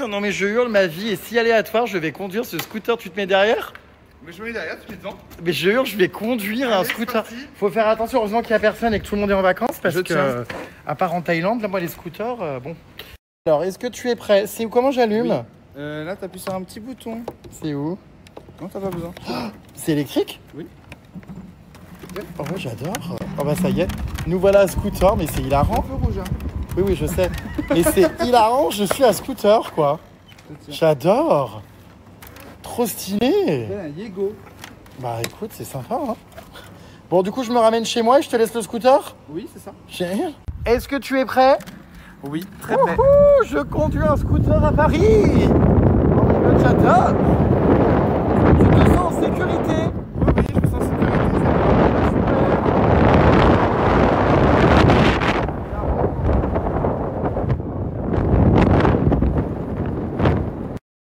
Non mais je hurle, ma vie est si aléatoire, je vais conduire ce scooter, tu te mets derrière? Mais je me mets derrière, tu mets devant. Mais je hurle, je vais conduire un scooter. Faut faire attention, heureusement qu'il n'y a personne et que tout le monde est en vacances parce que, à part en Thaïlande, là moi les scooters, bon. Alors, est-ce que tu es prêt? C'est où? Comment j'allume? Là, t'appuies sur un petit bouton. C'est où? Non, t'as pas besoin. C'est électrique? Oui. Oh ouais, j'adore. Oh bah ça y est, nous voilà à scooter, mais c'est hilarant. Un peu rouge, hein. Oui, oui, je sais. Mais c'est hilarant, je suis à scooter, quoi. J'adore. Trop stylé. C'est un Yego. Bah écoute, c'est sympa, hein. Bon, du coup, je me ramène chez moi et je te laisse le scooter? Oui, c'est ça. Génial. Est-ce que tu es prêt? Oui, très prêt. Je conduis un scooter à Paris. Oh mon Dieu, j'adore. Tu te sens en sécurité? Oui, je me sens en sécurité.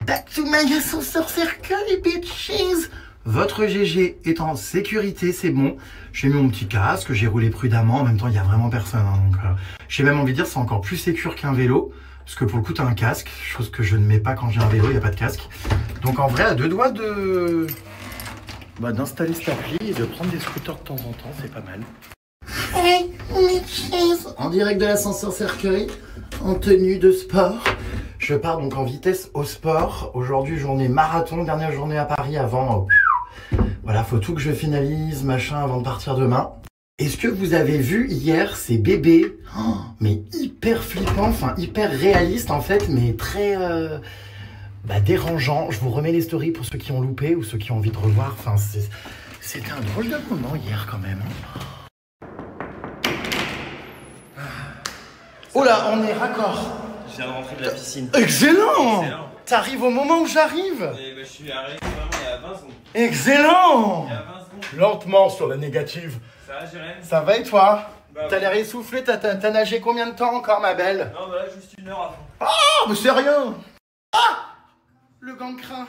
Back to my ascenseur cercueil, bitches. Votre GG est en sécurité, c'est bon. J'ai mis mon petit casque, j'ai roulé prudemment. En même temps, il n'y a vraiment personne. Hein, donc, j'ai même envie de dire c'est encore plus sécure qu'un vélo. Parce que pour le coup, tu as un casque. Chose que je ne mets pas quand j'ai un vélo, il n'y a pas de casque. Donc en vrai, à deux doigts de... d'installer cette appli et de prendre des scooters de temps en temps, c'est pas mal. Hey, bitches. En direct de l'ascenseur cercueil, en tenue de sport. Je pars donc en vitesse au sport. Aujourd'hui, journée marathon, dernière journée à Paris avant... Voilà, faut tout que je finalise, machin, avant de partir demain. Est-ce que vous avez vu hier ces bébés? Mais hyper flippant, enfin hyper réaliste en fait, mais très dérangeant. Je vous remets les stories pour ceux qui ont loupé ou ceux qui ont envie de revoir. Enfin, c'était un drôle de moment hier quand même. Oh là, on est raccord. Je viens de rentrer de la piscine. Excellent. T'arrives au moment où j'arrive. Je suis arrivé vraiment il y a 20 secondes. Excellent. Il y a 20 secondes. Lentement sur la négative. Ça va, Jérém? Ça va et toi? Bah, t'as l'air essoufflé, t'as nagé combien de temps encore, ma belle? Non, bah là, juste 1 heure à fond. Oh, mais c'est rien. Ah, le gangcrin.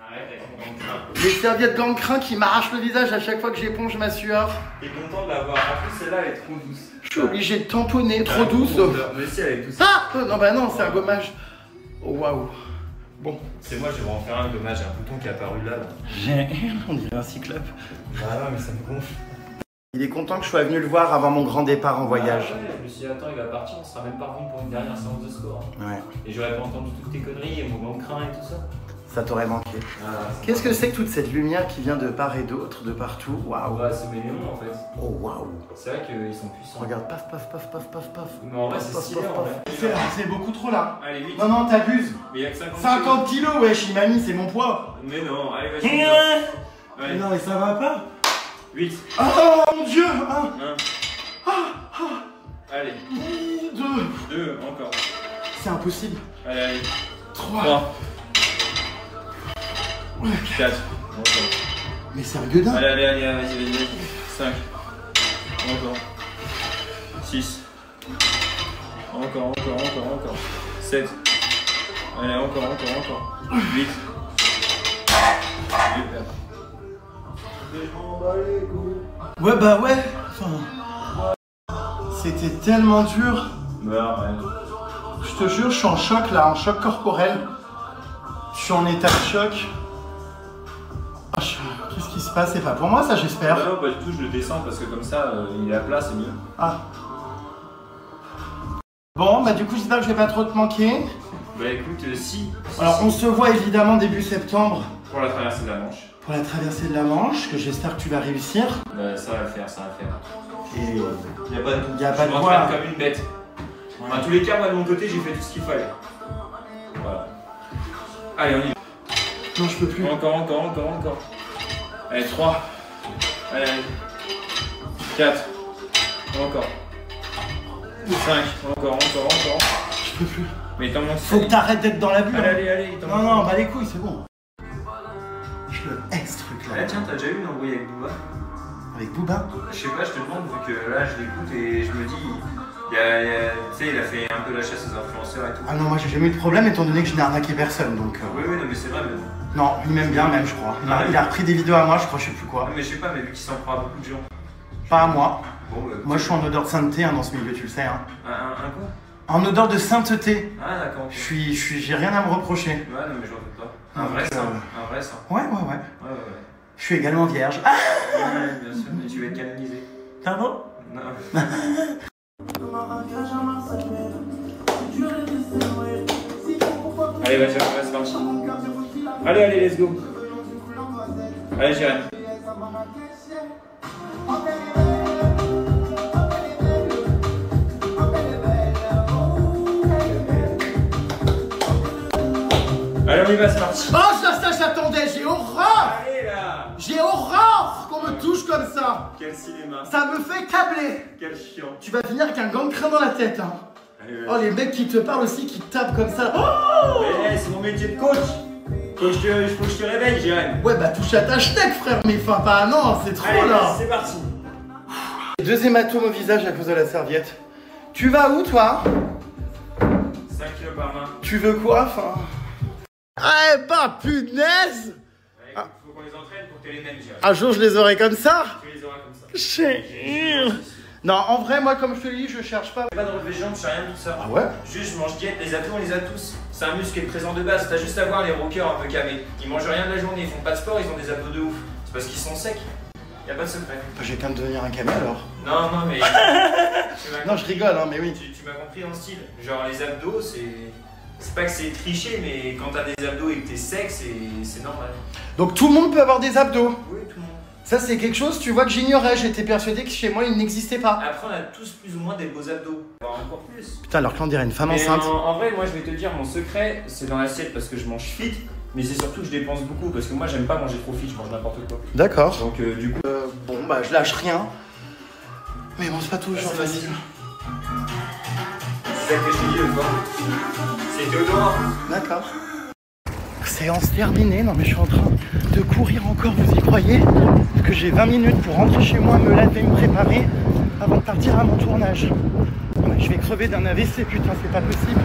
Arrête avec mon gangcrin. Les serviettes gangcrin qui m'arrachent le visage à chaque fois que j'éponge ma sueur. T'es content de l'avoir. En plus, celle-là, elle est trop douce. Je suis obligé de tamponner, trop douce. Mais si, elle est douce. Ah, non, bah non, c'est un gommage. Oh, waouh. Bon. C'est moi, je vais en faire un dommage. Un bouton qui est apparu là. On dirait un cyclope. Ah non, mais ça me gonfle. Il est content que je sois venu le voir avant mon grand départ en voyage. Ah ouais, je me suis dit, attends, il va partir, on sera même pas revenu pour une dernière séance de score. Ouais. Et j'aurais pas entendu toutes tes conneries et mon gangcrin et tout ça. Ça t'aurait manqué. Qu'est-ce que c'est que toute cette lumière qui vient de part et d'autre, de partout? Waouh. Ouais, c'est mes néons en fait. Oh, waouh. C'est vrai qu'ils sont puissants. Regarde, paf, paf, paf, paf, paf, paf. Mais en vrai, c'est stylé en vrai. C'est beaucoup trop là. Allez, vite. Non, non, t'abuses. Mais il y a que 50 50 kilos, wesh, Imani, c'est mon poids. Mais non, allez, vas-y. Mais non, mais ça va pas. 8. Oh mon dieu. 1. Allez. 2. 2, encore. C'est impossible. Allez, allez. 3. 4. Encore. Mais c'est un gueudin. Allez, vas-y. 5. Encore. 6. Encore. 7. Allez, encore. 8. Ouais, bah ouais. Enfin, c'était tellement dur. Bah, ouais. Je te jure, je suis en choc là, en choc corporel. Je suis en état de choc. Ah, qu'est-ce qui se passe? C'est pas pour moi ça, j'espère. Non, pas du tout, je le descends parce que comme ça, il est à plat, c'est mieux. Ah. Bon, bah du coup, j'espère que je vais pas trop te manquer. Bah écoute, si. Alors, on se voit évidemment début septembre. Pour la traversée de la Manche. Pour la traversée de la Manche, que j'espère que tu vas réussir. Bah, ça va le faire. Et Y a pas de, y a pas de je quoi. m'entraîne comme une bête. En tous les cas, moi de mon côté, j'ai fait tout ce qu'il fallait. Voilà. Allez, on y va. Non, je peux plus. Encore. Allez, 3. Allez. 4. Encore. 5. Encore. Je peux plus. Mais t'en manques. Faut que t'arrêtes d'être dans la bulle. Allez, t'en manques. Non, bah les couilles, c'est bon. Je le ex truc là. Ah, tiens, t'as déjà eu une embrouille avec Booba? Avec Booba? Je sais pas, je te demande, vu que là je l'écoute et je me dis, tu sais, il a fait un peu la chasse aux influenceurs et tout. Ah non, moi j'ai jamais eu de problème étant donné que je n'ai arnaqué personne donc. Oui, non, mais c'est vrai, mais. Non, il m'aime bien même, je crois. Il a repris des vidéos à moi, je crois, je sais plus quoi. Non, mais je sais pas, mais vu qu'il s'en prend à beaucoup de gens. Pas à moi. Bon, bah, Moi je suis en odeur de sainteté hein, dans ce milieu, tu le sais. Hein. Un quoi? En odeur de sainteté. Ah, d'accord. J'ai rien à me reprocher. Ouais, non, mais je refais pas. Un vrai sang. Un vrai sang. Ouais. Ouais. Je suis également vierge. Ah, Ouais, bien sûr, mais tu vas être canonisé. pardon? Non. Allez, vas-y, c'est parti. Allez, let's go. Allez, Jérém. Allez, on y va, c'est parti. Oh, ça j'attendais, j'ai horreur! Allez, là. J'ai horreur qu'on me touche comme ça! Quel cinéma. Ça me fait câbler! Quel chiant. Tu vas finir avec un gangrène dans la tête, hein! Allez, Oh, les mecs qui te parlent aussi, qui te tapent comme ça! Oh! Mais c'est mon métier de coach. Faut que je te réveille, Jérém. Ouais, bah touche à ta schneck, frère, mais enfin, pas non, c'est trop Allez, là! c'est parti. 2 hématomes au visage à cause de la serviette. Tu vas où, toi? 5 kilos par main. Tu veux quoi, enfin? Eh bah, punaise! Ouais, écoute, faut qu'on les entraîne pour que t'aies les mêmes, Jérém. Un jour, je les aurai comme ça? Tu les auras comme ça. J'ai... Non, en vrai, moi, comme je te le dis, je cherche pas. Pas de relevé de jambes, je sais rien de tout ça. Ah ouais? Juste, je mange diète, les abdos, on les a tous. C'est un muscle qui est présent de base. T'as juste à voir les rockers un peu camés. Ils mangent rien de la journée, ils font pas de sport, ils ont des abdos de ouf. C'est parce qu'ils sont secs. Y a pas de secret. J'ai qu'à devenir un camé alors. Non, mais. Non, je rigole, hein, mais oui. Tu m'as compris dans le style. Genre, les abdos, c'est pas que c'est triché, mais quand t'as des abdos et que t'es sec, c'est normal. Donc tout le monde peut avoir des abdos. Oui, tout le monde. Ça, c'est quelque chose, tu vois, que j'ignorais. J'étais persuadé que chez moi, il n'existait pas. Après, on a tous plus ou moins des beaux abdos. Voire encore plus. Putain, alors qu'on dirait une femme Mais enceinte. en vrai, moi, je vais te dire, mon secret, c'est dans l'assiette parce que je mange fit. Mais c'est surtout que je dépense beaucoup parce que moi, j'aime pas manger trop fit, je mange n'importe quoi. D'accord. Donc, du coup. Bon, bah, je lâche rien. Mais bon, c'est pas toujours c'est facile. C'est ça que je te dis le soir. C'est Théodore. D'accord. Séance terminée. Non, mais je suis en train de courir encore, vous y croyez? Parce que j'ai 20 minutes pour rentrer chez moi, me laver, me préparer avant de partir à mon tournage. Ouais, je vais crever d'un AVC, putain, c'est pas possible.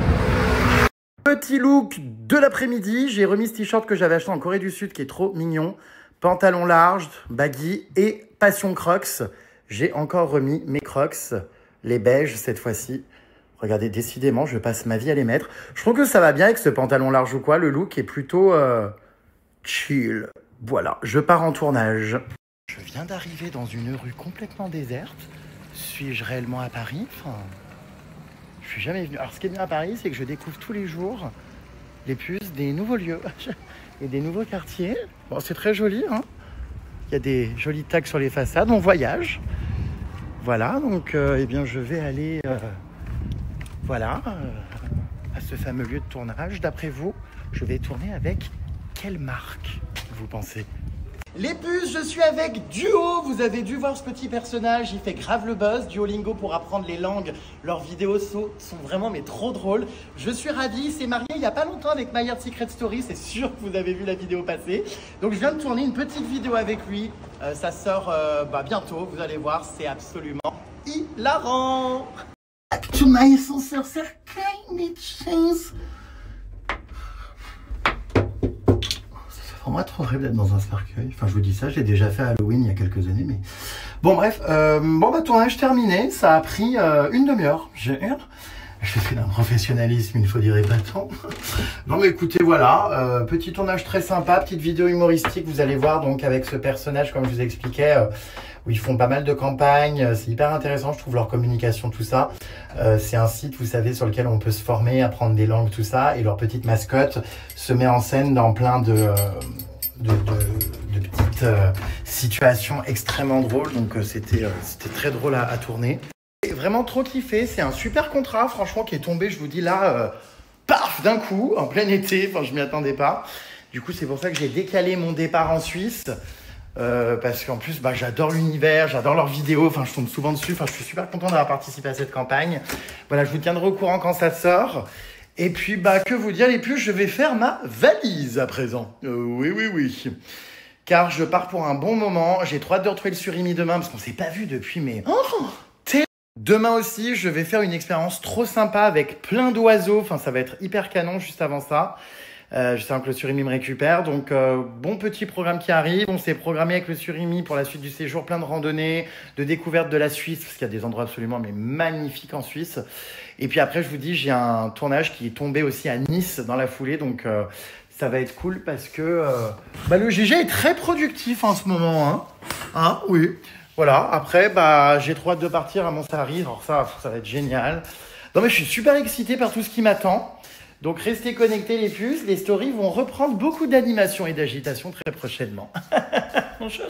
Petit look de l'après-midi. J'ai remis ce t-shirt que j'avais acheté en Corée du Sud qui est trop mignon. Pantalon large, baggy et passion Crocs. J'ai encore remis mes Crocs, les beiges cette fois-ci. Regardez, décidément, je passe ma vie à les mettre. Je trouve que ça va bien avec ce pantalon large ou quoi. Le look est plutôt chill. Voilà, je pars en tournage. Je viens d'arriver dans une rue complètement déserte. Suis-je réellement à Paris? Enfin, je suis jamais venu. Alors, ce qui est bien à Paris, c'est que je découvre tous les jours les puces des nouveaux lieux et des nouveaux quartiers. Bon, c'est très joli, hein. Il y a des jolis tags sur les façades. On voyage. Voilà, donc, eh bien, je vais aller... à ce fameux lieu de tournage. D'après vous, je vais tourner avec quelle marque, vous pensez? Les puces, je suis avec Duo. Vous avez dû voir ce petit personnage, il fait grave le buzz. Duolingo pour apprendre les langues. Leurs vidéos sont vraiment mais trop drôles. Je suis ravi, il s'est marié il n'y a pas longtemps avec My Heart Secret Story. C'est sûr que vous avez vu la vidéo passer. Donc je viens de tourner une petite vidéo avec lui. Ça sort bientôt, vous allez voir, c'est absolument hilarant. To my sincere bitches. C'est vraiment trop horrible d'être dans un cercueil. Enfin, je vous dis ça, je l'ai déjà fait à Halloween il y a quelques années, mais... Bon, bref. Tournage terminé. Ça a pris une demi-heure. Je fais d'un professionnalisme, il ne faut dire pas tant. Non, mais écoutez, voilà. Petit tournage très sympa, petite vidéo humoristique. Vous allez voir, donc, avec ce personnage, comme je vous expliquais... où ils font pas mal de campagnes, c'est hyper intéressant, je trouve leur communication, tout ça. C'est un site, vous savez, sur lequel on peut se former, apprendre des langues, tout ça, et leur petite mascotte se met en scène dans plein de petites situations extrêmement drôles, donc c'était très drôle à tourner. Et vraiment trop kiffé, c'est un super contrat, franchement, qui est tombé, je vous dis là, paf, d'un coup, en plein été, enfin je m'y attendais pas. Du coup, c'est pour ça que j'ai décalé mon départ en Suisse. Parce qu'en plus j'adore l'univers, j'adore leurs vidéos, enfin je tombe souvent dessus, enfin je suis super content d'avoir participé à cette campagne. Voilà, je vous tiendrai au courant quand ça sort. Et puis que vous dire les puces, je vais faire ma valise à présent. Oui. Car je pars pour un bon moment, j'ai trop hâte de retrouver le surimi demain parce qu'on s'est pas vu depuis mais... Demain aussi, je vais faire une expérience trop sympa avec plein d'oiseaux, enfin ça va être hyper canon juste avant ça. Je sens que le Surimi me récupère. Donc, bon petit programme qui arrive. On s'est programmé avec le Surimi pour la suite du séjour. Plein de randonnées, de découvertes de la Suisse, parce qu'il y a des endroits absolument mais magnifiques en Suisse. Et puis après, je vous dis, j'ai un tournage qui est tombé aussi à Nice dans la foulée. Donc, ça va être cool parce que le GG est très productif en ce moment. Oui. Voilà. Après, j'ai trop hâte de partir à Montsarris. Alors ça va être génial. Non, mais je suis super excité par tout ce qui m'attend. Donc, restez connectés les puces. Les stories vont reprendre beaucoup d'animation et d'agitation très prochainement. Mon cher.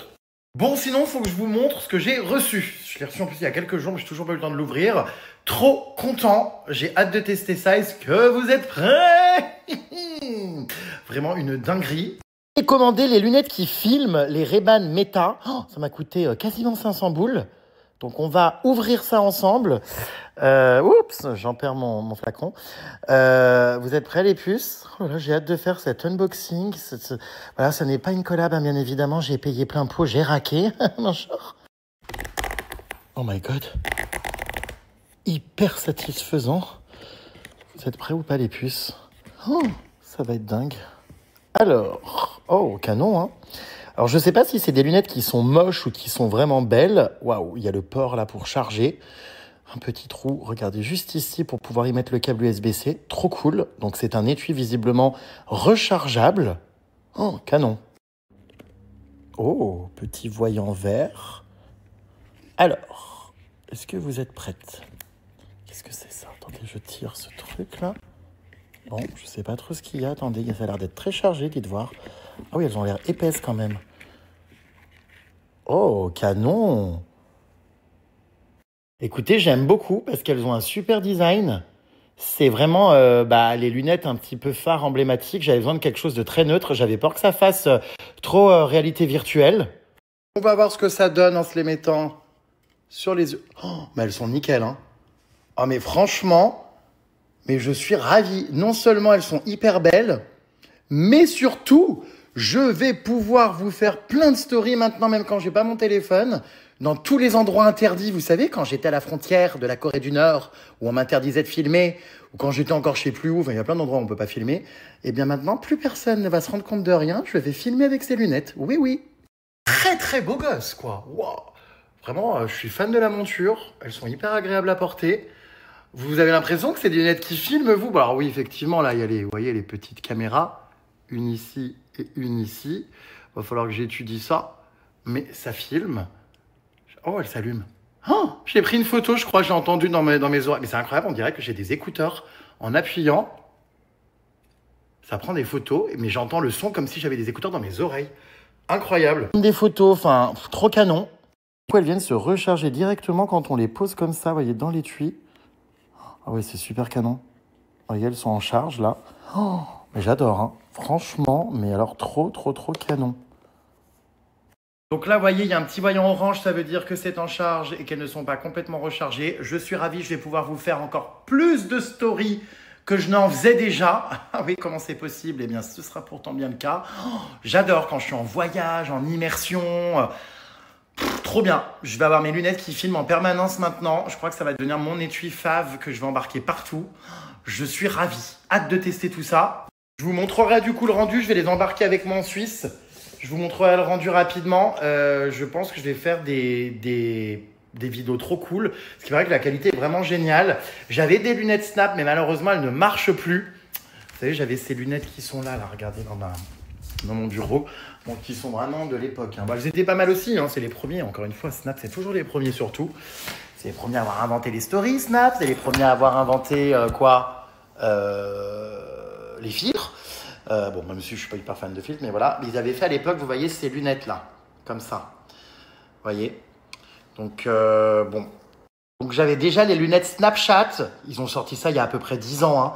Bon, sinon, il faut que je vous montre ce que j'ai reçu. Je l'ai reçu en plus il y a quelques jours, mais j'ai toujours pas eu le temps de l'ouvrir. Trop content. J'ai hâte de tester ça. Est-ce que vous êtes prêts? Vraiment une dinguerie. J'ai commandé les lunettes qui filment, les Ray-Ban Meta. Ça m'a coûté quasiment 500 boules. Donc, on va ouvrir ça ensemble. Oups, j'en perds mon flacon. Vous êtes prêts, les puces? Voilà, j'ai hâte de faire cet unboxing. Voilà, ça n'est pas une collab, bien évidemment. J'ai payé plein pot, j'ai raqué. Oh my God. Hyper satisfaisant. Vous êtes prêts ou pas, les puces? Ça va être dingue. Alors, canon, hein. Alors, je sais pas si c'est des lunettes qui sont moches ou qui sont vraiment belles. Waouh, il y a le port là pour charger. Un petit trou, regardez juste ici pour pouvoir y mettre le câble USB-C. Trop cool. Donc, c'est un étui visiblement rechargeable. Canon. Petit voyant vert. Alors, est-ce que vous êtes prête? Qu'est-ce que c'est ça? Attendez, je tire ce truc là. Bon, je sais pas trop ce qu'il y a. Attendez, ça a l'air d'être très chargé, dites voir. Ah oui, elles ont l'air épaisses quand même. Oh, canon! Écoutez, j'aime beaucoup parce qu'elles ont un super design. C'est vraiment les lunettes un petit peu phare emblématiques. J'avais besoin de quelque chose de très neutre. J'avais peur que ça fasse trop réalité virtuelle. On va voir ce que ça donne en se les mettant sur les yeux. Mais elles sont nickel, hein. Mais franchement, je suis ravi. Non seulement elles sont hyper belles, mais surtout, je vais pouvoir vous faire plein de stories maintenant, même quand j'ai pas mon téléphone, dans tous les endroits interdits. Vous savez, quand j'étais à la frontière de la Corée du Nord, où on m'interdisait de filmer, ou quand j'étais encore je sais plus où, il y a plein d'endroits où on peut pas filmer, et bien maintenant, plus personne ne va se rendre compte de rien. Je vais filmer avec ces lunettes. Oui, oui. Très, très beau gosse, quoi. Wow. Vraiment, je suis fan de la monture. Elles sont hyper agréables à porter. Vous avez l'impression que c'est des lunettes qui filment, vous? Alors oui, effectivement, là, il y a vous voyez, les petites caméras. Une ici et une ici. Il va falloir que j'étudie ça. Mais ça filme. Elle s'allume. J'ai pris une photo, je crois, j'ai entendu dans mes oreilles. Mais c'est incroyable, on dirait que j'ai des écouteurs. En appuyant, ça prend des photos, mais j'entends le son comme si j'avais des écouteurs dans mes oreilles. Incroyable. Des photos, trop canon. Elles viennent se recharger directement quand on les pose comme ça, vous voyez, dans l'étui. Ah oui, c'est super canon. Vous voyez, elles sont en charge, là. Mais j'adore, hein. Franchement, mais alors trop canon. Donc là, vous voyez, il y a un petit voyant orange, ça veut dire que c'est en charge et qu'elles ne sont pas complètement rechargées. Je suis ravi, je vais pouvoir vous faire encore plus de stories que je n'en faisais déjà. Ah oui, comment c'est possible? Eh bien, ce sera pourtant bien le cas. J'adore quand je suis en voyage, en immersion. Trop bien. Je vais avoir mes lunettes qui filment en permanence maintenant. Je crois que ça va devenir mon étui fave que je vais embarquer partout. Je suis ravi. Hâte de tester tout ça. Je vous montrerai du coup le rendu. Je vais les embarquer avec moi en Suisse. Je vous montrerai le rendu rapidement. Je pense que je vais faire des vidéos trop cool. Ce qui paraît que la qualité est vraiment géniale. J'avais des lunettes Snap, mais malheureusement, elles ne marchent plus. Vous savez, j'avais ces lunettes qui sont là, regardez, dans mon bureau. Donc, qui sont vraiment de l'époque. Elles étaient pas mal aussi, hein, c'est les premiers. Encore une fois, Snap, c'est toujours les premiers surtout. C'est les premiers à avoir inventé les stories, Snap. C'est les premiers à avoir inventé les filtres. Même si je suis pas hyper fan de filtres, mais voilà. Ils avaient fait à l'époque, vous voyez, ces lunettes-là. Comme ça. Vous voyez. Donc, Donc, j'avais déjà les lunettes Snapchat. Ils ont sorti ça il y a à peu près 10 ans. Hein.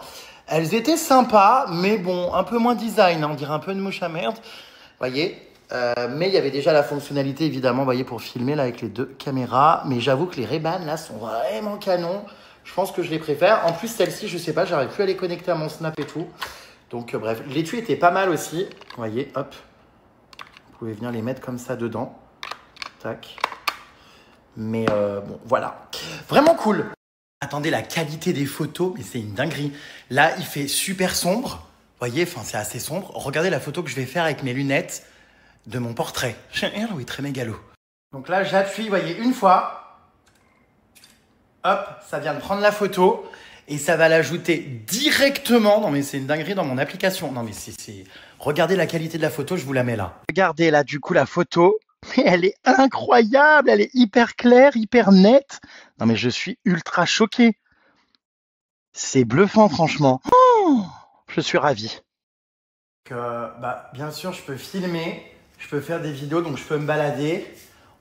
Elles étaient sympas, mais bon, un peu moins design. Hein, on dirait un peu une mouche à merde. Vous voyez, mais il y avait déjà la fonctionnalité, évidemment, vous voyez, pour filmer là avec les deux caméras. Mais j'avoue que les Ray-Ban, là, sont vraiment canons. Je pense que je les préfère. En plus, celle-ci, je sais pas, j'arrive plus à les connecter à mon Snap et tout. Donc, bref, l'étui était pas mal aussi. Vous voyez, hop. Vous pouvez venir les mettre comme ça dedans. Tac. Mais voilà. Vraiment cool. Attendez, la qualité des photos, mais c'est une dinguerie. Là, il fait super sombre. voyez, enfin, c'est assez sombre. Regardez la photo que je vais faire avec mes lunettes de mon portrait. Oui, très mégalo. Donc là, j'appuie, vous voyez, une fois. Hop, ça vient de prendre la photo. Et ça va l'ajouter directement. Non, mais c'est une dinguerie dans mon application. Non, mais c'est... Regardez la qualité de la photo, je vous la mets là. Regardez là, du coup, la photo. Mais elle est incroyable. Elle est hyper claire, hyper nette. Non, mais je suis ultra choqué. C'est bluffant, franchement. Oh, je suis ravi. Bien sûr, je peux filmer. Je peux faire des vidéos, donc je peux me balader.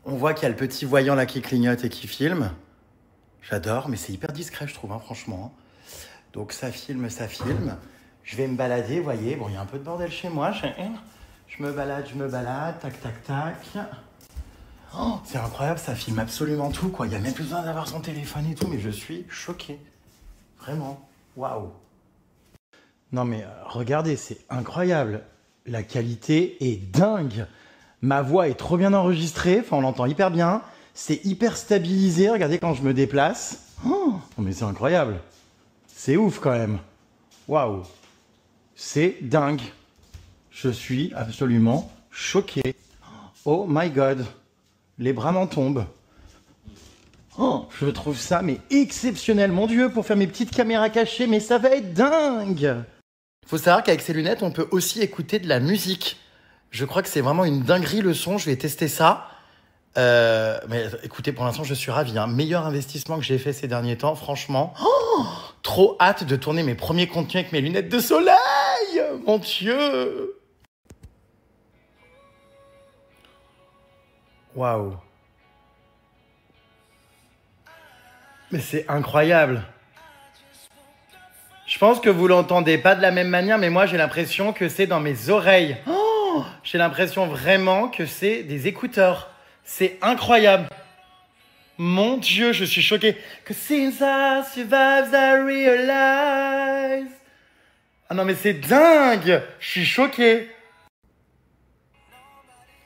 On voit qu'il y a le petit voyant là qui clignote et qui filme. J'adore, mais c'est hyper discret, je trouve, hein, franchement. Donc ça filme, ça filme. Je vais me balader, vous voyez. Bon, il y a un peu de bordel chez moi. Je me balade, tac, tac, tac. Oh, c'est incroyable, ça filme absolument tout, quoi. Il n'y a même plus besoin d'avoir son téléphone et tout, mais je suis choqué. Vraiment, waouh. Non mais regardez, c'est incroyable. La qualité est dingue. Ma voix est trop bien enregistrée, enfin on l'entend hyper bien. C'est hyper stabilisé, regardez quand je me déplace. Oh, mais c'est incroyable. C'est ouf quand même. Waouh. C'est dingue. Je suis absolument choqué. Oh my god. Les bras m'en tombent. Oh, je trouve ça mais exceptionnel, mon Dieu, pour faire mes petites caméras cachées, mais ça va être dingue. Faut savoir qu'avec ces lunettes, on peut aussi écouter de la musique. Je crois que c'est vraiment une dinguerie le son, je vais tester ça. Mais écoutez, pour l'instant, je suis ravi. Hein. Meilleur investissement que j'ai fait ces derniers temps, franchement. Oh, trop hâte de tourner mes premiers contenus avec mes lunettes de soleil. Mon Dieu. Waouh. Mais c'est incroyable. Je pense que vous l'entendez pas de la même manière, mais moi j'ai l'impression que c'est dans mes oreilles. Oh, j'ai l'impression vraiment que c'est des écouteurs. C'est incroyable. Mon Dieu, je suis choqué. Que since I survived, I realize. Ah non mais c'est dingue. Je suis choqué.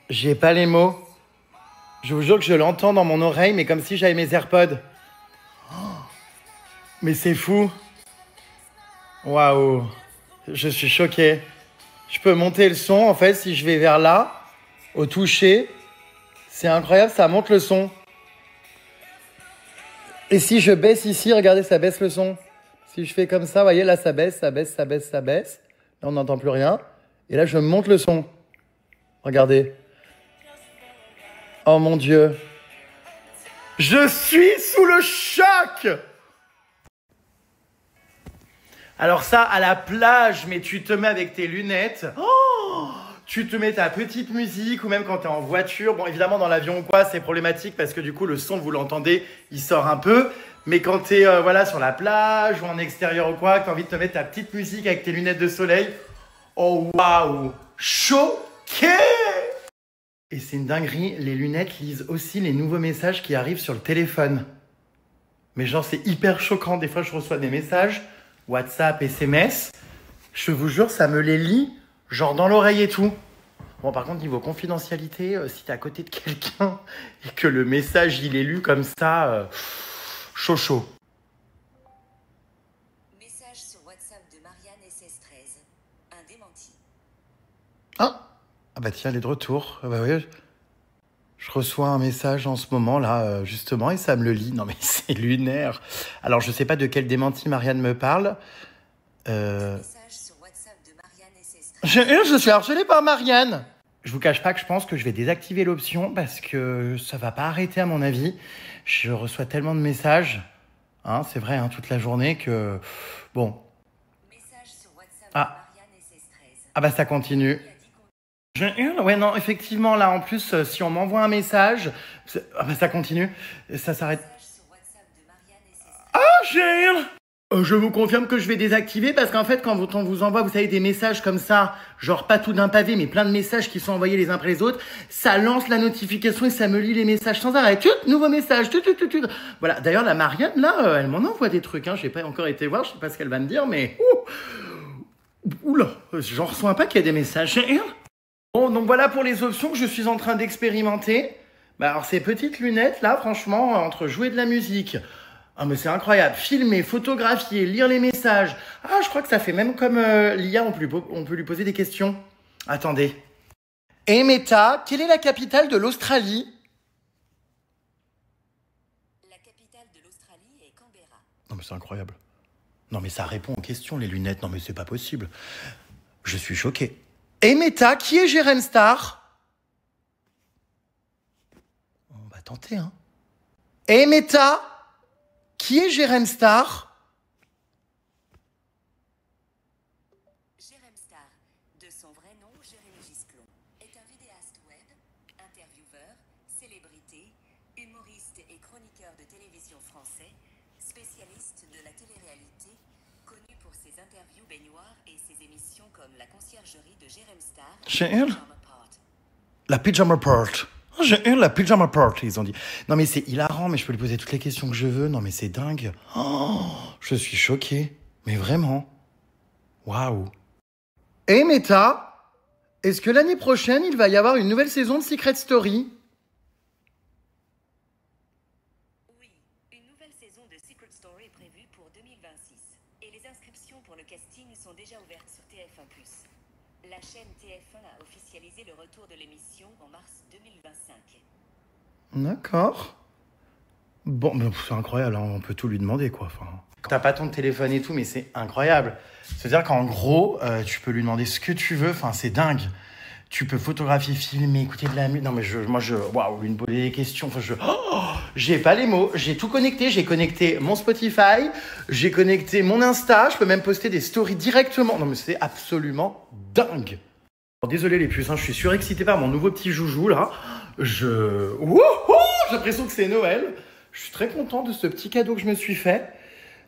J'ai pas les mots. Je vous jure que je l'entends dans mon oreille, mais comme si j'avais mes AirPods. Oh, mais c'est fou. Waouh. Je suis choqué. Je peux monter le son, en fait, si je vais vers là, au toucher. C'est incroyable, ça monte le son. Et si je baisse ici, regardez, ça baisse le son. Si je fais comme ça, vous voyez, là, ça baisse, ça baisse, ça baisse, ça baisse. Là, on n'entend plus rien. Et là, je monte le son. Regardez. Oh mon Dieu. Je suis sous le choc! Alors ça, à la plage, mais tu te mets avec tes lunettes. Oh, tu te mets ta petite musique ou même quand tu es en voiture. Bon, évidemment, dans l'avion ou quoi, c'est problématique parce que du coup, le son, vous l'entendez, il sort un peu. Mais quand tu es voilà, sur la plage ou en extérieur ou quoi, que tu as envie de te mettre ta petite musique avec tes lunettes de soleil. Oh, waouh! Choqué! Et c'est une dinguerie, les lunettes lisent aussi les nouveaux messages qui arrivent sur le téléphone. Mais genre, c'est hyper choquant. Des fois, je reçois des messages, WhatsApp, SMS. Je vous jure, ça me les lit, genre dans l'oreille et tout. Bon, par contre, niveau confidentialité, si t'es à côté de quelqu'un et que le message, il est lu comme ça, chaud. Message sur WhatsApp de Marianne SS13. Un démenti. Ah bah tiens, elle est de retour. Ah bah oui, je reçois un message en ce moment là, justement, et ça me le lit. Non mais c'est lunaire. Alors je sais pas de quel démenti Marianne me parle. Message sur WhatsApp de Marianne SS13. Je suis harcelé par Marianne. Je vous cache pas que je pense que je vais désactiver l'option parce que ça va pas arrêter à mon avis. Je reçois tellement de messages, hein, c'est vrai, hein, toute la journée que... Bon. Message sur WhatsApp de Marianne SS13. Ah bah ça continue. Ouais, non, effectivement, là, en plus, si on m'envoie un message, ah bah ça continue, ça s'arrête. Message sur WhatsApp de Marianne SS13. Ah, je vous confirme que je vais désactiver parce qu'en fait, quand on vous envoie, vous savez, des messages comme ça, genre pas tout d'un pavé, mais plein de messages qui sont envoyés les uns après les autres, ça lance la notification et ça me lit les messages sans arrêt. Nouveau message, Voilà, d'ailleurs, la Marianne, là, elle m'en envoie des trucs, hein, j'ai pas encore été voir, je sais pas ce qu'elle va me dire, mais... Oula, j'en reçois un paquet des messages. Bon, donc voilà pour les options que je suis en train d'expérimenter. Bah alors ces petites lunettes là, franchement, entre jouer de la musique, Ah, mais c'est incroyable. Filmer, photographier, lire les messages. Ah, je crois que ça fait même comme l'IA, on peut lui poser des questions. Attendez. Et Meta, quelle est la capitale de l'Australie? La capitale de l'Australie est Canberra. Non, mais c'est incroyable. Non, mais ça répond aux questions, les lunettes. Non, mais c'est pas possible. Je suis choqué. Et Meta, qui est Jérém Star? On va tenter, hein. Et Meta, qui est Jérém Star? Jérém Star, de son vrai nom Jérémy Gisclon, est un vidéaste web, intervieweur, célébrité, humoriste et chroniqueur de télévision français, spécialiste de la télé-réalité, connu pour ses interviews baignoires et ses émissions comme La conciergerie de Jérém Star. Jérém La pyjama part. Oh, j'ai eu la pyjama part, ils ont dit. Non, mais c'est hilarant, mais je peux lui poser toutes les questions que je veux. Non, mais c'est dingue. Oh, je suis choqué. Mais vraiment. Waouh. Et Meta, est-ce que l'année prochaine, il va y avoir une nouvelle saison de Secret Story? Oui, une nouvelle saison de Secret Story est prévue pour 2026. Et les inscriptions pour le casting sont déjà ouvertes sur TF1+. La chaîne TF1 a officialisé le retour de l'émission en mars 2025. D'accord. Bon, mais c'est incroyable, hein, on peut tout lui demander, quoi. Enfin, t'as pas ton téléphone et tout, mais c'est incroyable. C'est-à-dire qu'en gros, tu peux lui demander ce que tu veux, enfin, c'est dingue. Tu peux photographier, filmer, écouter de la musique. Non, mais waouh, lui me poser des questions. Enfin, j'ai pas les mots. J'ai tout connecté. J'ai connecté mon Spotify. J'ai connecté mon Insta. Je peux même poster des stories directement. Non, mais c'est absolument dingue. Désolé les puces, hein, je suis surexcité par mon nouveau petit joujou, là. Wouhou, j'ai l'impression que c'est Noël. Je suis très content de ce petit cadeau que je me suis fait.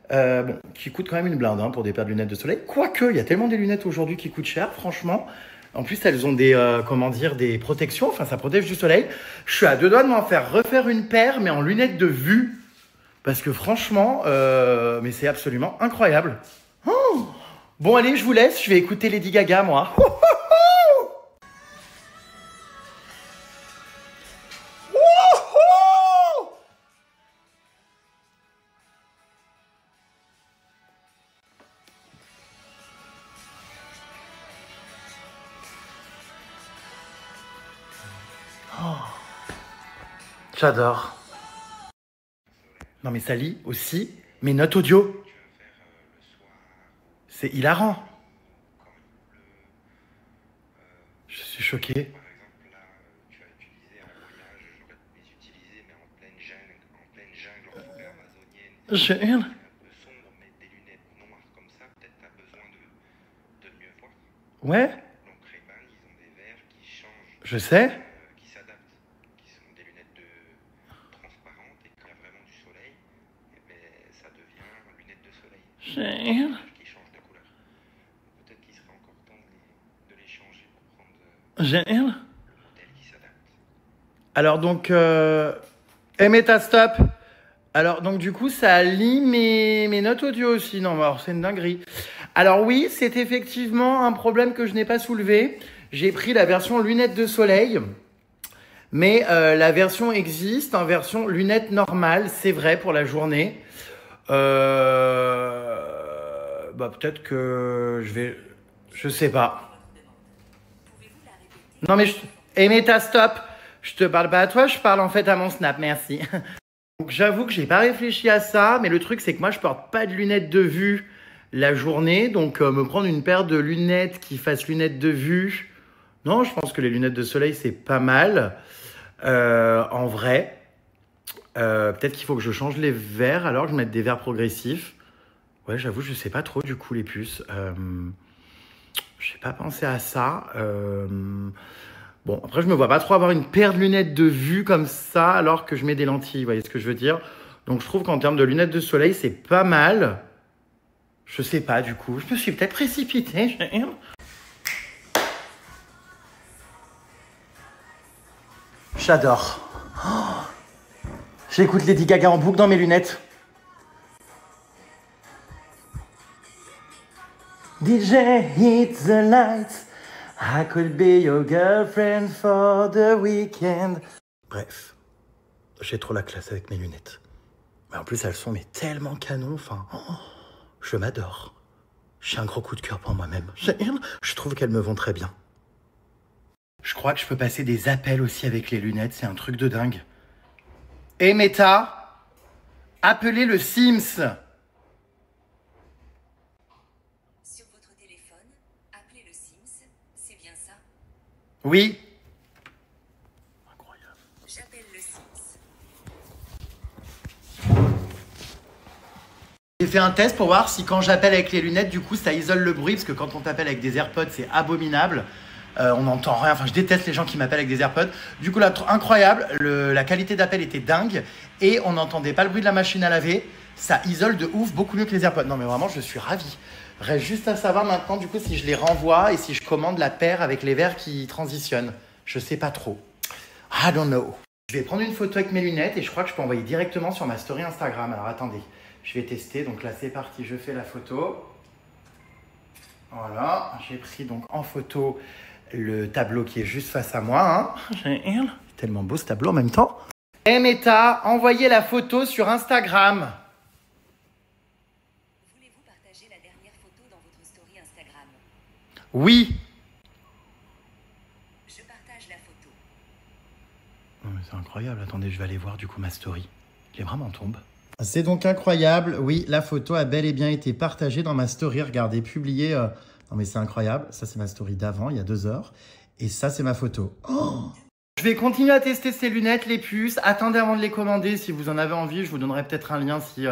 Bon, qui coûte quand même une blinde, hein, pour des paires de lunettes de soleil. Quoique, il y a tellement des lunettes aujourd'hui qui coûtent cher, franchement. En plus, elles ont des, des protections. Enfin, ça protège du soleil. Je suis à deux doigts de m'en faire refaire une paire, mais en lunettes de vue. Parce que franchement, mais c'est absolument incroyable. Oh, bon, allez, je vous laisse. Je vais écouter Lady Gaga, moi. J'adore. Non mais ça lit aussi mes notes audio. C'est hilarant. Je suis choqué. Je hurle. Ouais. Je sais. Qui change de couleur. Peut-être qu'il serait encore temps de les changer pour prendre le modèle qui s'adapte. Alors donc, Meta stop. Alors donc du coup, ça lit mes notes audio aussi. Non, alors c'est une dinguerie. Alors oui, c'est effectivement un problème que je n'ai pas soulevé. J'ai pris la version lunettes de soleil. Mais la version existe en version lunettes normales, c'est vrai, pour la journée. Peut-être que je vais... Je sais pas. Non mais... Meta, stop. Je te parle pas à toi, je parle en fait à mon Snap, merci. Donc j'avoue que j'ai pas réfléchi à ça, mais le truc c'est que moi je porte pas de lunettes de vue la journée, donc me prendre une paire de lunettes qui fassent lunettes de vue... Non, je pense que les lunettes de soleil c'est pas mal. En vrai... peut-être qu'il faut que je change les verres alors que je mette des verres progressifs. Ouais, j'avoue, je sais pas trop du coup les puces. J'ai pas pensé à ça. Bon, après je me vois pas trop avoir une paire de lunettes de vue comme ça alors que je mets des lentilles, vous voyez ce que je veux dire? Donc je trouve qu'en termes de lunettes de soleil, c'est pas mal. Je sais pas du coup, je me suis peut-être précipité. J'adore. Oh, j'écoute Lady Gaga en boucle dans mes lunettes. DJ hit the lights. I could be your girlfriend for the weekend. Bref, j'ai trop la classe avec mes lunettes. Mais en plus, elles sont mais tellement canon. Enfin, oh, je m'adore. J'ai un gros coup de cœur pour moi-même. Je trouve qu'elles me vont très bien. Je crois que je peux passer des appels aussi avec les lunettes. C'est un truc de dingue. Et Meta, appelez le Sims. Sur votre téléphone, appelez le Sims, c'est bien ça? Oui. Incroyable. J'appelle le Sims. J'ai fait un test pour voir si quand j'appelle avec les lunettes, du coup, ça isole le bruit. Parce que quand on t'appelle avec des AirPods, c'est abominable. On n'entend rien. Enfin, je déteste les gens qui m'appellent avec des AirPods. Du coup, là, incroyable. La qualité d'appel était dingue. Et on n'entendait pas le bruit de la machine à laver. Ça isole de ouf, beaucoup mieux que les AirPods. Non, mais vraiment, je suis ravi. Reste juste à savoir maintenant, du coup, si je les renvoie et si je commande la paire avec les verres qui transitionnent. Je sais pas trop. I don't know. Je vais prendre une photo avec mes lunettes et je crois que je peux envoyer directement sur ma story Instagram. Alors, attendez. Je vais tester. Donc là, c'est parti. Je fais la photo. Voilà. J'ai pris donc en photo le tableau qui est juste face à moi. C'est tellement beau ce tableau en même temps. Et Meta, envoyez la photo sur Instagram. Voulez-vous partager la dernière photo dans votre story Instagram? Oui. Je partage la photo. Oh, mais c'est incroyable. Attendez, je vais aller voir du coup ma story. Les bras m'en tombent. C'est donc incroyable. Oui, la photo a bel et bien été partagée dans ma story. Regardez, publiée. Non mais c'est incroyable. Ça, c'est ma story d'avant, il y a 2 heures. Et ça, c'est ma photo. Oh, je vais continuer à tester ces lunettes, les puces. Attendez avant de les commander. Si vous en avez envie, je vous donnerai peut-être un lien si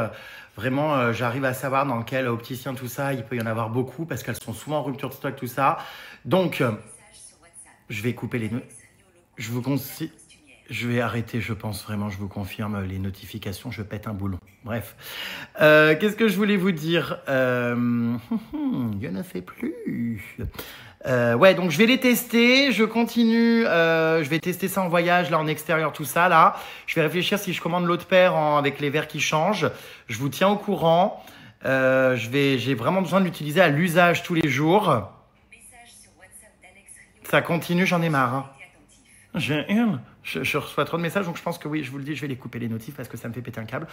vraiment j'arrive à savoir dans quel opticien, tout ça. Il peut y en avoir beaucoup parce qu'elles sont souvent en rupture de stock, tout ça. Donc, Message sur WhatsApp. je vais couper les... Je vous conseille... Je vais arrêter, je pense vraiment, je vous confirme, les notifications, je pète un boulon. Bref. Qu'est-ce que je voulais vous dire je ne sais plus. Ouais, donc je vais les tester, je continue, je vais tester ça en voyage, là, en extérieur, tout ça, là. Je vais réfléchir si je commande l'autre paire avec les verres qui changent. Je vous tiens au courant. J'ai vraiment besoin de l'utiliser à l'usage tous les jours. Message sur WhatsApp d'Alex Rio. Ça continue, j'en ai marre. Hein. Été attentif. Je reçois trop de messages, donc je pense que oui, je vous le dis, je vais les couper les notifs parce que ça me fait péter un câble.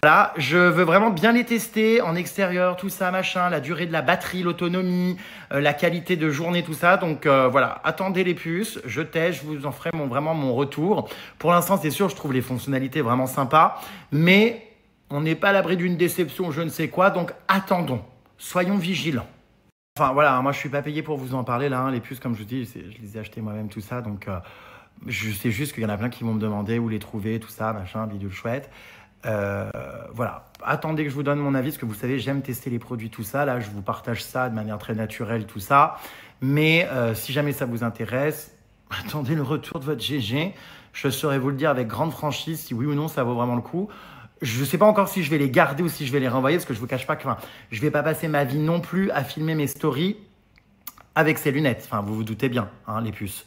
Voilà, je veux vraiment bien les tester en extérieur, tout ça, machin, la durée de la batterie, l'autonomie, la qualité de journée, tout ça. Donc voilà, attendez les puces, je teste, je vous en ferai vraiment mon retour. Pour l'instant, c'est sûr, je trouve les fonctionnalités vraiment sympas, mais on n'est pas à l'abri d'une déception ou je ne sais quoi, donc attendons, soyons vigilants. Enfin voilà, moi je suis pas payé pour vous en parler là, hein, les puces comme je vous dis, je les ai achetées moi-même, tout ça, donc... je sais juste qu'il y en a plein qui vont me demander où les trouver, tout ça, machin, bidule chouette. Voilà, attendez que je vous donne mon avis, parce que vous savez, j'aime tester les produits, tout ça. Là, je vous partage ça de manière très naturelle, tout ça. Mais si jamais ça vous intéresse, attendez le retour de votre GG. Je saurais vous le dire avec grande franchise, si oui ou non, ça vaut vraiment le coup. Je ne sais pas encore si je vais les garder ou si je vais les renvoyer, parce que je ne vous cache pas que je ne vais pas passer ma vie non plus à filmer mes stories avec ces lunettes. Enfin, vous vous doutez bien, hein, les puces.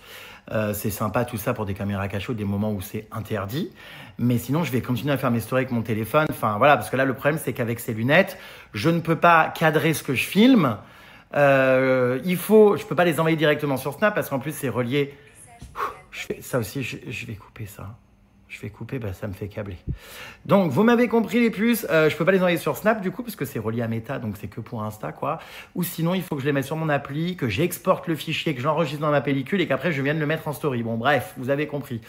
C'est sympa tout ça pour des caméras cachées, des moments où c'est interdit. Mais sinon, je vais continuer à faire mes stories avec mon téléphone. Enfin, voilà, parce que là, le problème, c'est qu'avec ces lunettes, je ne peux pas cadrer ce que je filme. Je peux pas les envoyer directement sur Snap parce qu'en plus, c'est relié. Ça aussi, je vais couper ça. Je vais couper, ça me fait câbler. Donc, vous m'avez compris les puces. Je peux pas les envoyer sur Snap du coup parce que c'est relié à Meta, donc c'est que pour Insta quoi. Ou sinon, il faut que je les mette sur mon appli, que j'exporte le fichier, que j'enregistre dans ma pellicule et qu'après je vienne le mettre en story. Bon, bref, vous avez compris.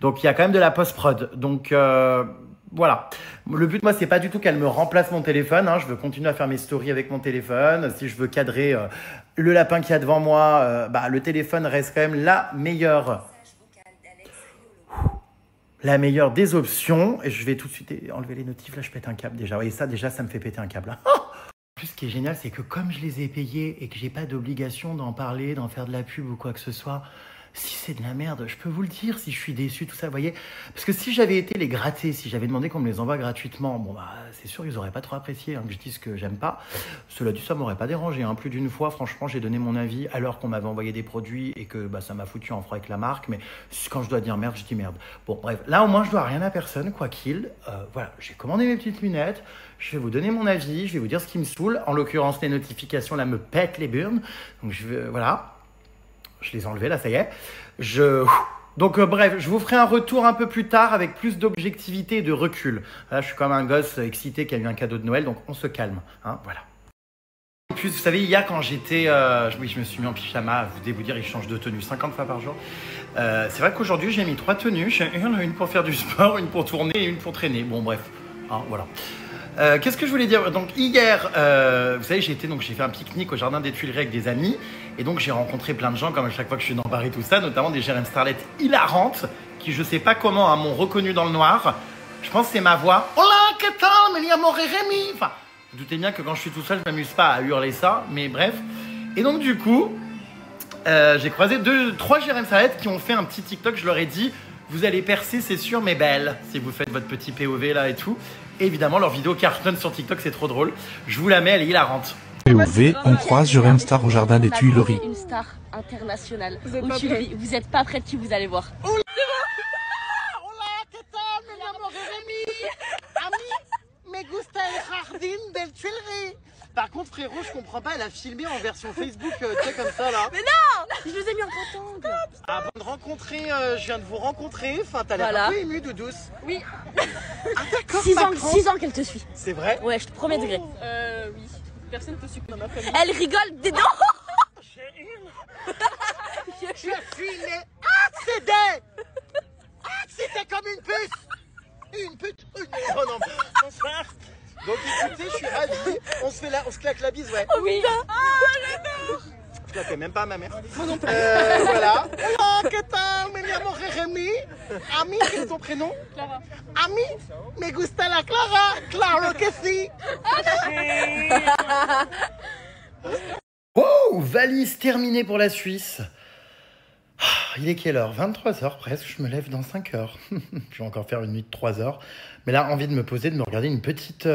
Donc, il y a quand même de la post-prod. Donc, voilà. Le but, moi, c'est pas du tout qu'elle me remplace mon téléphone. Hein. Je veux continuer à faire mes stories avec mon téléphone. Si je veux cadrer le lapin qu'il y a devant moi, le téléphone reste quand même la meilleure des options. Et je vais tout de suite enlever les notifs. Là, je pète un câble déjà. Et ça, déjà, ça me fait péter un câble. Oh, en plus, ce qui est génial, c'est que comme je les ai payés et que j'ai pas d'obligation d'en parler, d'en faire de la pub ou quoi que ce soit, si c'est de la merde, je peux vous le dire, si je suis déçu, tout ça, vous voyez. Parce que si j'avais été les gratter, si j'avais demandé qu'on me les envoie gratuitement, bon, c'est sûr, ils auraient pas trop apprécié que je dise que j'aime pas. Cela dit, ça m'aurait pas dérangé. Plus d'une fois, franchement, j'ai donné mon avis alors qu'on m'avait envoyé des produits et que ça m'a foutu en froid avec la marque. Mais quand je dois dire merde, je dis merde. Bon, bref, là, au moins, je dois rien à personne, quoi qu'il. Voilà, j'ai commandé mes petites lunettes. Je vais vous donner mon avis, je vais vous dire ce qui me saoule. En l'occurrence, les notifications, là, me pètent les burnes. Donc, voilà. Je les ai enlevés, là, ça y est. Donc bref, je vous ferai un retour un peu plus tard avec plus d'objectivité et de recul. Là, je suis comme un gosse excité qui a eu un cadeau de Noël, donc on se calme, hein, voilà. En plus, vous savez, hier quand j'étais... oui, je me suis mis en pyjama, vous devez vous dire, il change de tenue 50 fois par jour. C'est vrai qu'aujourd'hui, j'ai mis 3 tenues. Une pour faire du sport, une pour tourner et une pour traîner. Bon, bref, hein, voilà. Qu'est-ce que je voulais dire? Donc hier, vous savez, j'ai fait un pique-nique au jardin des Tuileries avec des amis. Et donc j'ai rencontré plein de gens, comme à chaque fois que je suis dans Paris, tout ça, notamment des GRM starlettes hilarantes, qui je sais pas comment m'ont reconnu dans le noir. Je pense que c'est ma voix. Hola, que tal, me llamo Rémi. Enfin, vous doutez bien que quand je suis tout seul, je m'amuse pas à hurler ça, mais bref. Et donc du coup, j'ai croisé 3 GRM starlettes qui ont fait un petit TikTok. Je leur ai dit, vous allez percer, c'est sûr, mais belle, si vous faites votre petit POV là et tout. Et évidemment, leur vidéo cartonne sur TikTok, c'est trop drôle. Je vous la mets, elle est hilarante. POV, on croise Jérém Star au jardin des Tuileries. Une star internationale. Vous êtes pas prête qui vous allez voir. Hola, ¿qué tal? Me llamo Rémi. A mí me gusta el jardín del Tuileries. Par contre, frérot, je comprends pas, elle a filmé en version Facebook, tu sais, comme ça, là. Mais non! Je vous ai mis en content. Avant de rencontrer, je viens de vous rencontrer. Enfin, t'as l'air un peu émue, Doudouce. Oui. Ah, d'accord. 6 ans qu'elle te suit. C'est vrai? Ouais, je te promets degré. Oui. Personne te suit dans ma famille. Elle rigole dedans. Je suis accédé. Accédé comme une puce. Une pute. Oh non, bonsoir. Donc écoutez, je suis ravi. On se claque la bise, ouais. Oh oui. Je la fais même pas à ma mère. Moi non plus. Voilà. Hola, ¿qué tal? Me llamo Rémi. Ami, quel est ton prénom? Clara. Ami, me gusta la Clara. Claro que si. Wow, valise terminée pour la Suisse. Il est quelle heure? 23h presque, je me lève dans 5 heures. Je vais encore faire une nuit de 3 heures. Mais là, envie de me poser, de me regarder une petite...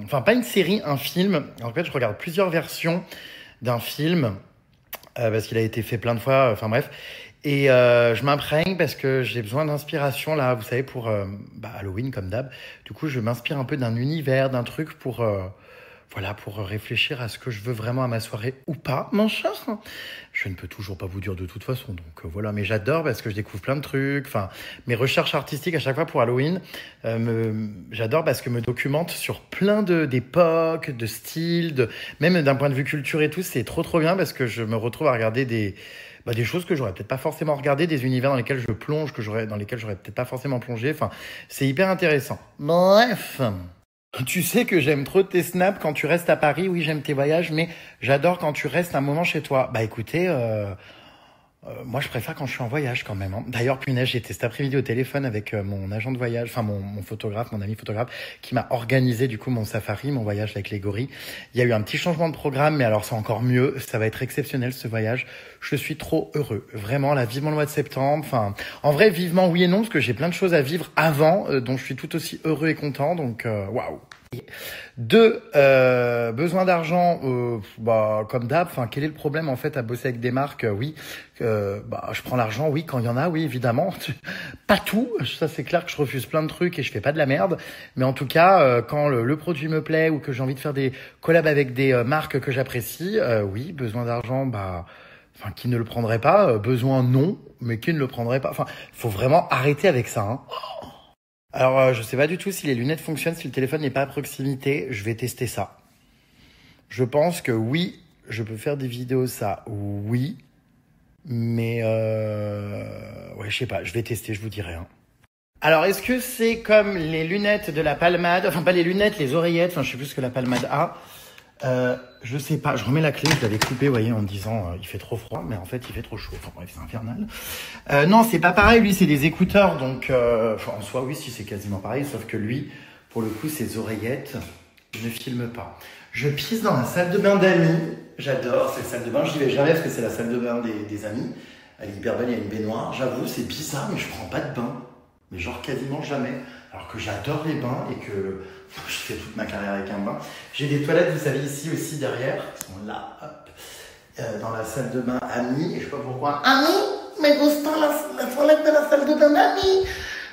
Enfin, pas une série, un film. En fait, je regarde plusieurs versions d'un film. Parce qu'il a été fait plein de fois, enfin bref. Et je m'imprègne parce que j'ai besoin d'inspiration, là, vous savez, pour Halloween, comme d'hab. Du coup, je m'inspire un peu d'un univers, d'un truc pour... Voilà, pour réfléchir à ce que je veux vraiment à ma soirée ou pas, mon cher. Je ne peux toujours pas vous dire de toute façon, donc voilà. Mais j'adore parce que je découvre plein de trucs. Enfin, mes recherches artistiques à chaque fois pour Halloween, j'adore parce que me documente sur plein d'époques, de styles, même d'un point de vue culture et tout. C'est trop bien parce que je me retrouve à regarder des choses que j'aurais peut-être pas forcément regardées, des univers dans lesquels je plonge, dans lesquels j'aurais peut-être pas forcément plongé. Enfin, c'est hyper intéressant. Bref. Tu sais que j'aime trop tes snaps quand tu restes à Paris. Oui, j'aime tes voyages, mais j'adore quand tu restes un moment chez toi. Bah écoutez, moi je préfère quand je suis en voyage quand même. Hein. D'ailleurs, punaise, j'étais cet après-midi au téléphone avec mon agent de voyage, enfin mon photographe, mon ami photographe, qui m'a organisé du coup mon safari, mon voyage avec les gorilles. Il y a eu un petit changement de programme, mais alors c'est encore mieux. Ça va être exceptionnel ce voyage. Je suis trop heureux. Vraiment, là, vivement le mois de septembre. Enfin, en vrai, vivement oui et non, parce que j'ai plein de choses à vivre avant, dont je suis tout aussi heureux et content. Donc, waouh. 2, besoin d'argent, comme d'hab. Enfin, quel est le problème en fait à bosser avec des marques? Oui, je prends l'argent, oui, quand il y en a, oui, évidemment. Pas tout, ça c'est clair que je refuse plein de trucs et je fais pas de la merde. Mais en tout cas, quand le produit me plaît ou que j'ai envie de faire des collabs avec des marques que j'apprécie, oui, besoin d'argent, enfin, qui ne le prendrait pas? Besoin non, mais qui ne le prendrait pas? Enfin, faut vraiment arrêter avec ça. Hein. Alors, je sais pas du tout si les lunettes fonctionnent, si le téléphone n'est pas à proximité. Je vais tester ça. Je pense que oui, je peux faire des vidéos, ça, oui. Mais, ouais, je sais pas, je vais tester, je vous dirai. Hein. Alors, est-ce que c'est comme les lunettes de la Palmade? Enfin, pas les lunettes, les oreillettes. Enfin, je sais plus ce que la Palmade a. Je sais pas, je remets la clé, je l'avais coupée, vous voyez, en me disant il fait trop froid, mais en fait il fait trop chaud. Enfin bref, c'est infernal. Non, c'est pas pareil, lui c'est des écouteurs, donc en soi oui, si c'est quasiment pareil, sauf que lui, pour le coup, ses oreillettes ne filment pas. Je pisse dans la salle de bain d'amis, j'adore cette salle de bain, j'y vais jamais parce que c'est la salle de bain des amis. Elle est hyper belle, il y a une baignoire, j'avoue, c'est bizarre, mais je prends pas de bain. Mais genre quasiment jamais. Alors que j'adore les bains et que je fais toute ma carrière avec un bain. J'ai des toilettes, vous savez, ici aussi derrière. Qui sont là, hop. Dans la salle de bain Ami. Et je sais pas pourquoi. Ami, me gusta la toilette de la salle de bain d'Ami.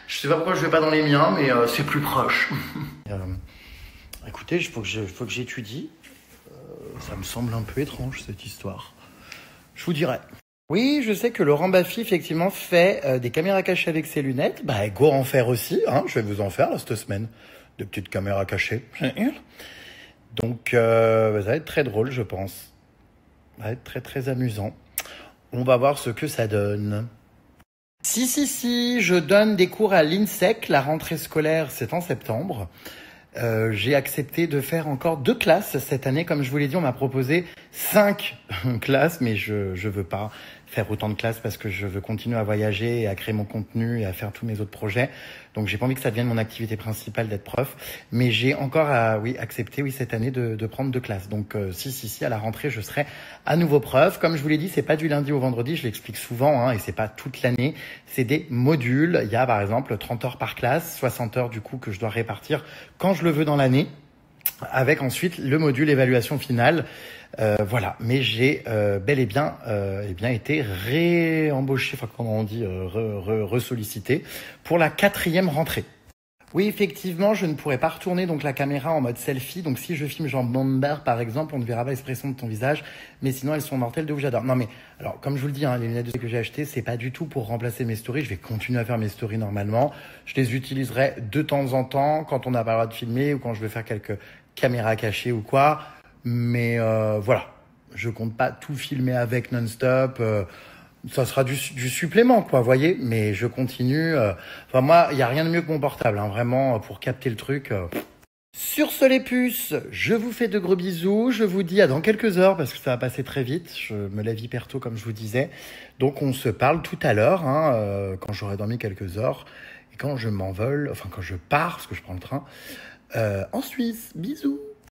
Je sais pas pourquoi je vais pas dans les miens, mais c'est plus proche. Écoutez, il faut que j'étudie. Ça me semble un peu étrange cette histoire. Je vous dirai. Oui, je sais que Laurent Baffy, effectivement, fait des caméras cachées avec ses lunettes. Bah, go en faire aussi, hein. Je vais vous en faire, là, cette semaine. De petites caméras cachées. Donc, ça va être très drôle, je pense. Ça va être très, très amusant. On va voir ce que ça donne. Si, je donne des cours à l'INSEC. La rentrée scolaire, c'est en septembre. J'ai accepté de faire encore 2 classes cette année. Comme je vous l'ai dit, on m'a proposé 5 classes, mais je veux pas faire autant de classes parce que je veux continuer à voyager et à créer mon contenu et à faire tous mes autres projets. Donc j'ai pas envie que ça devienne mon activité principale d'être prof, mais j'ai encore accepté cette année de prendre 2 classes. Donc si, à la rentrée, je serai à nouveau prof. Comme je vous l'ai dit, c'est pas du lundi au vendredi, je l'explique souvent, hein, et c'est pas toute l'année. C'est des modules. Il y a par exemple 30 heures par classe, 60 heures du coup que je dois répartir quand je le veux dans l'année, avec ensuite le module évaluation finale. Voilà, mais j'ai bel et bien, été réembauché, enfin comment on dit, ressollicité pour la 4e rentrée. Oui, effectivement, je ne pourrais pas retourner donc la caméra en mode selfie. Donc si je filme Jean Bomber par exemple, on ne verra pas l'expression de ton visage, mais sinon elles sont mortelles de ouf, j'adore. Non mais alors comme je vous le dis, hein, les lunettes que j'ai achetées, c'est pas du tout pour remplacer mes stories. Je vais continuer à faire mes stories normalement. Je les utiliserai de temps en temps quand on n'a pas le droit de filmer ou quand je veux faire quelques caméras cachées ou quoi. Mais voilà, je compte pas tout filmer avec non-stop. Ça sera du supplément, quoi, vous voyez. Mais je continue. Enfin, moi, il n'y a rien de mieux que mon portable, hein, vraiment, pour capter le truc. Sur ce, les puces, je vous fais de gros bisous. Je vous dis à dans quelques heures, parce que ça va passer très vite. Je me lève hyper tôt, comme je vous disais. Donc, on se parle tout à l'heure, hein, quand j'aurai dormi quelques heures. Et quand je m'envole, enfin, quand je pars, parce que je prends le train, en Suisse. Bisous.